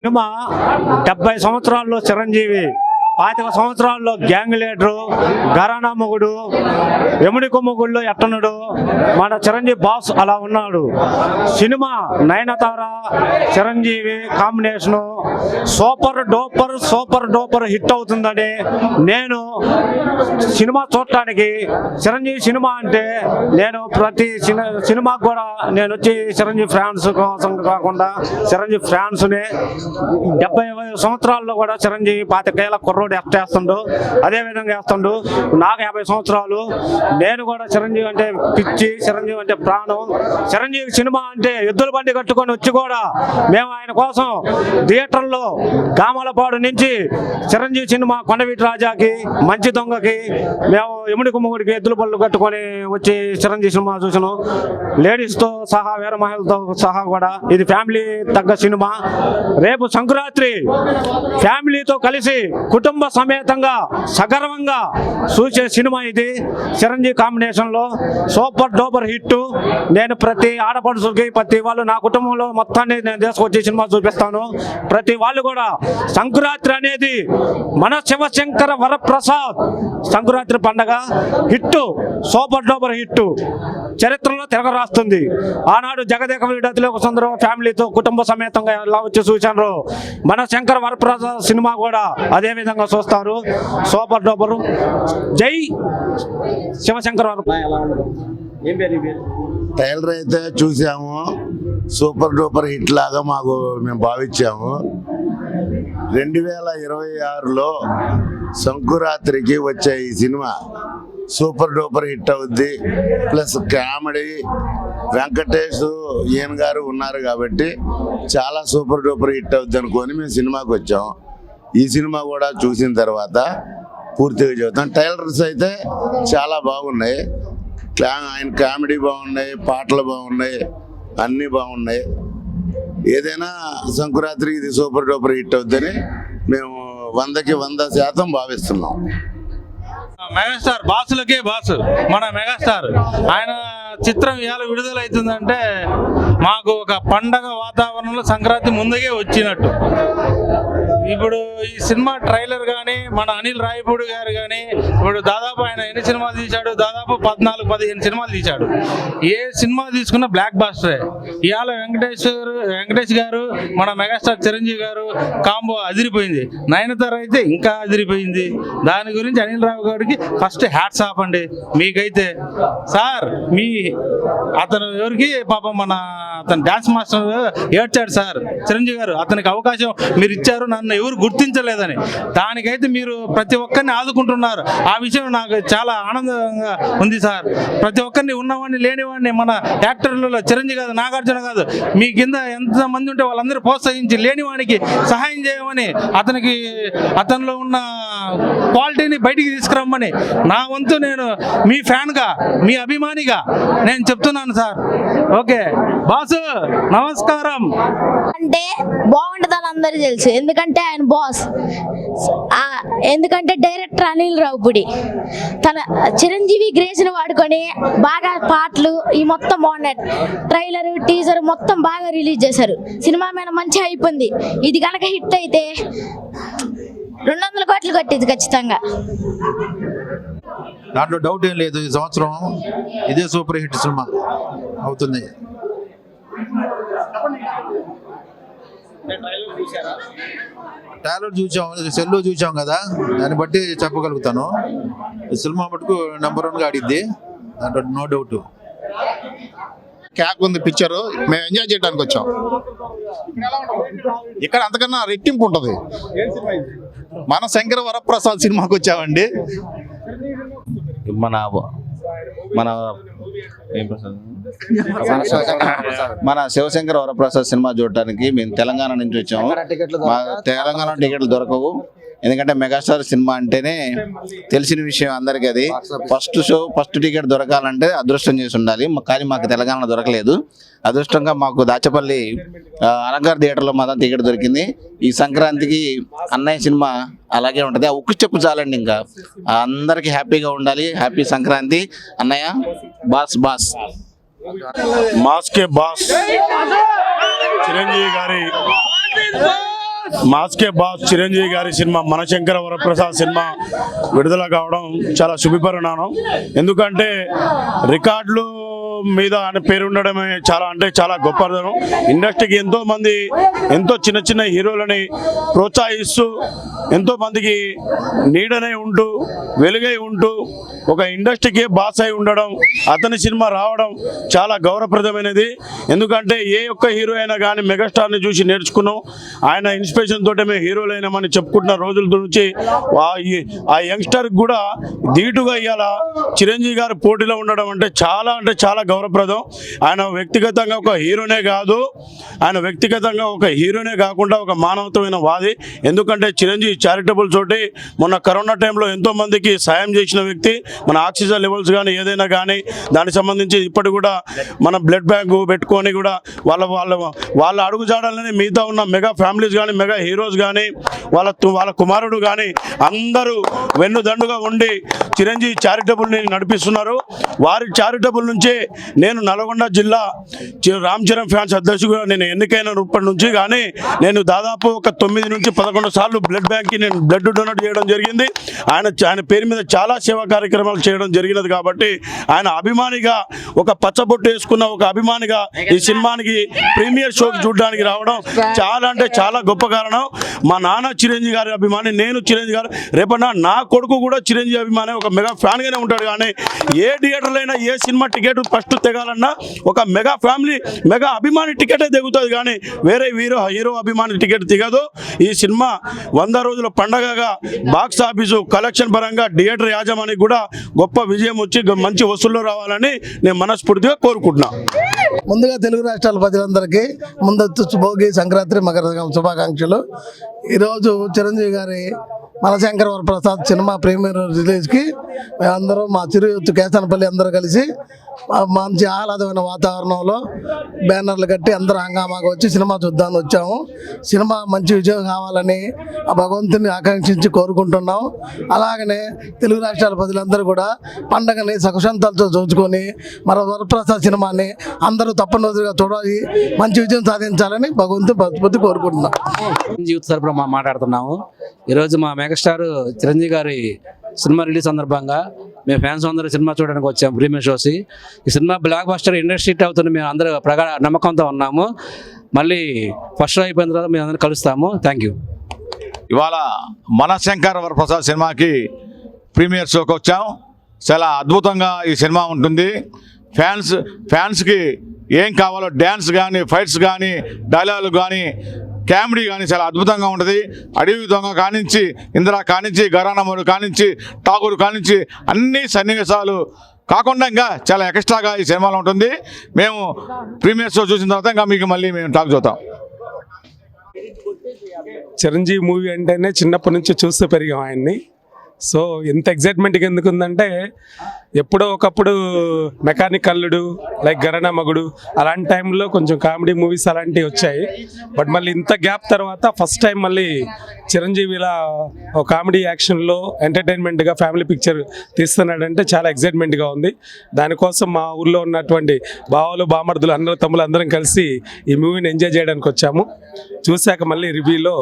Cinema 70 సంవత్సరాల్లో చిరంజీవి, 25 సంవత్సరాల్లో gang leader, ఘరానా మొగుడు, ఎముడి కొమ్ముగుళ్ళు ఎట్టనుడు, మన చిరంజీవి బాస్ అలా ఉన్నాడు. Cinema Nayanthara Chiranjeevi combination super duper hit అవుతుందని నేను సినిమా చూడటానికి, చిరంజీవి సినిమా అంటే నేను ప్రతి సినిమాకు కూడా నేను వచ్చి చిరంజీవి ఫ్యాన్స్ కోసం కాకుండా చిరంజీవి ఫ్యాన్స్ని 70 సంవత్సరాల్లో కూడా చిరంజీవి 25 కుర్రోడు ఎట్టేస్తుండు, అదేవిధంగా వేస్తుండు. నాకు 50 సంవత్సరాలు, నేను కూడా చిరంజీవి అంటే పిచ్చి, చిరంజీవి అంటే ప్రాణం. చిరంజీవి సినిమా అంటే ఎద్దుల బండి కట్టుకొని వచ్చి కూడా మేము ఆయన కోసం థియేటర్లో గామలపాడు నుంచి చిరంజీవి సినిమా కొండవీటి రాజాకి, మంచి దొంగకి, మేము ఎముడి కుమ్మగుడికి ఎద్దుల బళ్ళు కట్టుకొని వచ్చి చిరంజీవి సినిమా చూసాను. లేడీస్తో సహా వేరే మహిళలతో సహా కూడా ఇది ఫ్యామిలీ తగ్గ సినిమా. రేపు సంక్రాంతి ఫ్యామిలీతో కలిసి కుటుంబ సమేతంగా సగర్వంగా చూసే సినిమా ఇది. చిరంజీవి కాంబినేషన్లో సూపర్ డూపర్ హిట్. నేను ప్రతి ఆడపడుచులకి, ప్రతి వాళ్ళు నా కుటుంబంలో మొత్తాన్ని నేను తీసుకొచ్చి సినిమా చూపిస్తాను. ప్రతి వాళ్ళు కూడా సంక్రాంతి అనేది మన శివశంకర వరప్రసాద్ సంక్రాంతి పండగ హిట్, సూపర్ డూపర్ హిట్, చరిత్రలో తిరగరాస్తుంది. ఆనాడు జగదేక వీడతిలోక సుందరం ఫ్యామిలీతో కుటుంబ సమేతంగా ఎలా వచ్చి చూశారు, మన శంకర వరప్రసాద్ సినిమా కూడా అదే విధంగా చూస్తారు. Super duper. జై శివశంకర వరప్రసాద్. ట్రైలర్ అయితే చూసాము, సూపర్ డూపర్ హిట్ లాగా మేము భావించాము. 2026లో సంకురాత్రికి వచ్చే ఈ సినిమా సూపర్ డూపర్ హిట్ అవుద్ది. ప్లస్ కామెడీ, వెంకటేష్ ఈయన గారు ఉన్నారు కాబట్టి చాలా సూపర్ డూపర్ హిట్ అవుద్ది అనుకొని మేము సినిమాకి వచ్చాం. ఈ సినిమా కూడా చూసిన తర్వాత పూర్తిగా చెబుతాం. ట్రైలర్స్ అయితే చాలా బాగున్నాయి, ఆయన కామెడీ బాగున్నాయి, పాటలు బాగున్నాయి, అన్నీ బాగున్నాయి. ఏదైనా సంక్రాంతికి ఇది సూపర్ డూపర్ హిట్ అవుద్దని మేము 100కి 100% భావిస్తున్నాం. మెగాస్టార్ బాసులకే బాసు మన మెగాస్టార్. ఆయన చిత్రం ఇవాళ విడుదల అవుతుందంటే మాకు ఒక పండగ వాతావరణంలో సంక్రాంతి ముందుగే వచ్చినట్టు. ఇప్పుడు ఈ సినిమా ట్రైలర్ కానీ మన అనిల్ రాయపూడి గారు కానీ ఇప్పుడు దాదాపు ఆయన ఎన్ని సినిమాలు తీశాడు, దాదాపు 14-15 సినిమాలు తీశాడు. ఏ సినిమా తీసుకున్నా బ్లాక్ బాస్టరే. ఇవాళ వెంకటేష్ గారు మన మెగాస్టార్ చిరంజీవి గారు కాంబో అదిరిపోయింది. నయనతార అయితే ఇంకా అదిరిపోయింది. దాని గురించి అనిల్ రావు గారికి ఫస్ట్ హ్యాట్స్ ఆఫ్ అండి. మీకైతే సార్ అతను ఎవరికి పాపం అతను డాన్స్ మాస్టర్ ఏడ్చాడు సార్ చిరంజీవి గారు, అతనికి అవకాశం మీరు ఇచ్చారు, నన్ను ఎవరు గుర్తించలేదని. దానికైతే మీరు ప్రతి ఒక్కరిని ఆదుకుంటున్నారు. ఆ విషయం నాకు చాలా ఆనందంగా ఉంది సార్. ప్రతి ఒక్కరిని ఉన్నవాడిని లేనివాడిని మన యాక్టర్లలో చిరంజీవి కాదు, నాగార్జున కాదు, మీ కింద ఎంతమంది ఉంటే వాళ్ళందరూ ప్రోత్సహించి లేనివాడికి సహాయం చేయమని, అతనిలో ఉన్న క్వాలిటీని బయటికి తీసుకురమ్మని నా వంతు నేను మీ ఫ్యాన్గా, మీ అభిమానిగా నేను చెప్తున్నాను సార్. ఓకే బాసు నమస్కారం. అంటే బాగుంటుందని అందరికీ తెలుసు, ఎందుకంటే ఆయన బాస్. ఎందుకంటే డైరెక్టర్ అనిల్ రావుపూడి తన చిరంజీవి గ్రేస్ని వాడుకొని బాగా పాటలు ఈ మొత్తం బాగున్నాయి. ట్రైలర్, టీజర్ మొత్తం బాగా రిలీజ్ చేశారు. సినిమా మీద మంచిగా అయిపోయింది. ఇది కనుక హిట్ అయితే 200 కోట్లు కట్టింది ఖచ్చితంగా. దాంట్లో డౌట్ ఏం లేదు. ఈ సంవత్సరం ఇదే సూపర్ హిట్ సినిమా అవుతుంది. ట్రైలర్ చూసాం, సెల్లో చూసాం కదా, దాన్ని బట్టి చెప్పగలుగుతాను. ఈ సినిమా మటుకు నెంబర్ 1గా ఆడిద్ది, దాంట్లో నో డౌట్. క్యాక్ ఉంది పిక్చర్, మేము ఎంజాయ్ చేయడానికి వచ్చాం. ఇక్కడ అంతకన్నా రెట్టింపు ఉంటుంది. మన శంకర వరప్రసాద్ సినిమాకి వచ్చామండి. మన శివశంకర వరప్రసాద్ సినిమా చూడటానికి మేము తెలంగాణ నుంచి వచ్చాము. తెలంగాణ టికెట్లు దొరకవు, ఎందుకంటే మెగాస్టార్ సినిమా అంటేనే తెలిసిన విషయం అందరికీ. అది ఫస్ట్ టికెట్ దొరకాలంటే అదృష్టం చేసి ఉండాలి, కానీ మాకు తెలంగాణలో దొరకలేదు. అదృష్టంగా మాకు దాచపల్లి అలంకార్ థియేటర్లో మాత్రం టికెట్ దొరికింది. ఈ సంక్రాంతికి అన్నయ్య సినిమా అలాగే ఉంటుంది. ఆ ఉక్కు చెప్పు చాలండి, ఇంకా అందరికీ హ్యాపీగా ఉండాలి. హ్యాపీ సంక్రాంతి అన్నయ్య. బాస్ మాస్కే బాస్ చిరంజీవి గారి మాస్కే బాస్ చిరంజీవి గారి సినిమా మనశంకర వరప్రసాద్ సినిమా విడుదల కావడం చాలా శుభపరిణామం. ఎందుకంటే రికార్డులు మీద ఆయన పేరు ఉండడమే చాలా గొప్పదనం. ఇండస్ట్రీకి ఎంతో మంది ఎంతో చిన్న చిన్న హీరోలని ప్రోత్సహిస్తూ ఎంతో మందికి నీడనే ఉంటూ వెలుగై ఉంటూ ఒక ఇండస్ట్రీకి బాస్ అయి ఉండడం, అతని సినిమా రావడం చాలా గౌరవప్రదమైనది. ఎందుకంటే ఏ ఒక్క హీరో అయినా కానీ మెగాస్టార్ని చూసి నేర్చుకున్నాం. ఆయన ఇన్స్పిరేషన్ తోటే మేము హీరోలైనామని చెప్పుకుంటున్న రోజుల నుంచి ఆ యంగ్స్టర్ కూడా ధీటుగా ఇవాళ చిరంజీవి గారు పోటీలో ఉండడం అంటే చాలా గౌరవప్రదం. ఆయన వ్యక్తిగతంగా ఒక హీరోనే కాకుండా ఒక మానవతమైన వాది. ఎందుకంటే చిరంజీవి చారిటబుల్ తోటి మొన్న కరోనా టైంలో ఎంతో మందికి సాయం చేసిన వ్యక్తి. మన ఆక్సిజన్ లెవెల్స్ కానీ ఏదైనా కానీ దానికి సంబంధించి ఇప్పటి కూడా మన బ్లడ్ బ్యాంకు పెట్టుకొని కూడా వాళ్ళ అడుగుజాడాలని మిగతా ఉన్న మెగా ఫ్యామిలీస్ కానీ మెగా హీరోస్ కానీ వాళ్ళ కుమారుడు కానీ అందరూ వెన్నుదండుగా ఉండి చిరంజీవి చారిటబుల్ని నడిపిస్తున్నారు. వారి చారిటబుల్ నుంచే నేను నల్గొండ జిల్లా రామ్ చరణ్ ఫ్యాన్స్ అధ్యక్షుడుగా నేను ఎన్నికైనప్పటి నుంచి కానీ నేను దాదాపు ఒక 9 నుంచి 11 సార్లు బ్లడ్ బ్యాంక్కి నేను బ్లడ్ డొనేట్ చేయడం జరిగింది. ఆయన పేరు మీద చాలా సేవా కార్యక్రమాలు చేయడం జరిగినది. కాబట్టి ఆయన అభిమానిగా ఒక పచ్చబొట్టు వేసుకున్న ఒక అభిమానిగా ఈ సినిమానికి ప్రీమియర్ షోకి చూడడానికి రావడం చాలా గొప్ప కారణం. మా నాన్న చిరంజీవి గారి అభిమాని, నేను చిరంజీవి గారు, రేపన్నా నా కొడుకు కూడా చిరంజీవి అభిమాని, ఒక మెగా ఫ్యాన్గానే ఉంటాడు. కానీ ఏ థియేటర్లో అయినా ఏ సినిమా టికెట్ ఫస్ట్ తెగాలన్నా ఒక మెగా ఫ్యామిలీ మెగా అభిమాని టికెటే దిగుతుంది, కానీ వేరే హీరో అభిమాని టికెట్ దిగదు. ఈ సినిమా 100 రోజుల పండగగా బాక్స్ ఆఫీసు కలెక్షన్ పరంగా థియేటర్ యాజమానికి కూడా గొప్ప విజయం వచ్చి మంచి వసూళ్ళు రావాలని నేను మనస్ఫూర్తిగా కోరుకుంటున్నా. ముందుగా తెలుగు రాష్ట్రాల ప్రజలందరికీ ముందస్తు భోగి, సంక్రాంతి, మకర శుభాకాంక్షలు. ఈరోజు చిరంజీవి గారి మనశంకర వరప్రసాద్ సినిమా ప్రీమియర్ రిలీజ్కి మేమందరం మా చిరుయూత్ కేసనపల్లి అందరూ కలిసి మంచి ఆహ్లాదమైన వాతావరణంలో బ్యానర్లు కట్టి అందరూ హంగామాగా వచ్చి సినిమా చూద్దామని వచ్చాము. సినిమా మంచి విజయం కావాలని ఆ భగవంతుని ఆకాంక్షించి కోరుకుంటున్నాం. అలాగనే తెలుగు రాష్ట్రాల ప్రజలందరూ కూడా పండగని సకుశంతాలతో చూసుకొని మన వరప్రసాద్ సినిమాని అందరూ తప్పనిసరిగా చూడాలి, మంచి విజయం సాధించాలని భగవంతుని కోరుకుంటున్నాం. యూత్ తరపున మాట్లాడుతున్నాము. ఈరోజు మా మెగాస్టార్ చిరంజీవి గారి సినిమా రిలీజ్ సందర్భంగా మేము ఫ్యాన్స్ అందరూ సినిమా చూడడానికి వచ్చాము ప్రీమియర్ షోసి. ఈ cinema block buster industry hit అవుతుంది మేము అందరూ ప్రగాఢ నమ్మకంతో ఉన్నాము. మళ్ళీ ఫస్ట్ షో అయిపోయిన తర్వాత మేము అందరూ కలుస్తాము. Thank you. ఇవాళ మనశంకర వరప్రసాద్ సినిమాకి ప్రీమియర్ షోకి వచ్చాం. చాలా అద్భుతంగా ఈ సినిమా ఉంటుంది. ఫ్యాన్స్కి ఏం కావాలో డ్యాన్స్ కానీ, ఫైట్స్ కానీ, డైలాగులు కానీ, కామెడీ కానీ చాలా అద్భుతంగా ఉంటుంది. అడవి దొంగ కానించి, ఇందిరా కానించి, గరానమ్మడు కానించి, ఠాగూర్ కానించి అన్ని సన్నివేశాలు కాకుండా ఇంకా చాలా ఎక్స్ట్రాగా ఈ సినిమాలో ఉంటుంది. మేము ప్రీమియర్ షో చూసిన తర్వాత ఇంకా మీకు మళ్ళీ మేము టాక్ చూద్దాం. చిరంజీవి మూవీ అంటేనే చిన్నప్పటి నుంచి చూస్తూ పెరిగాం ఆయన్ని. సో ఎంత ఎగ్జైట్మెంట్గా ఎందుకు ఉందంటే ఎప్పుడో ఒకప్పుడు మెకానిక్ అల్లుడు, లైక్ గరనా మగుడు అలాంటి టైంలో కొంచెం కామెడీ మూవీస్ అలాంటివి వచ్చాయి. బట్ మళ్ళీ ఇంత గ్యాప్ తర్వాత ఫస్ట్ టైం మళ్ళీ చిరంజీవి ఇలా ఒక కామెడీ యాక్షన్లో ఎంటర్టైన్మెంట్గా ఫ్యామిలీ పిక్చర్ తీస్తున్నాడంటే చాలా ఎగ్జైట్మెంట్గా ఉంది. దానికోసం మా ఊళ్ళో ఉన్నటువంటి బావలు, బామర్దులు, అందరూ తమ్ములు అందరం కలిసి ఈ మూవీని ఎంజాయ్ చేయడానికి వచ్చాము. చూశాక మళ్ళీ రివ్యూలో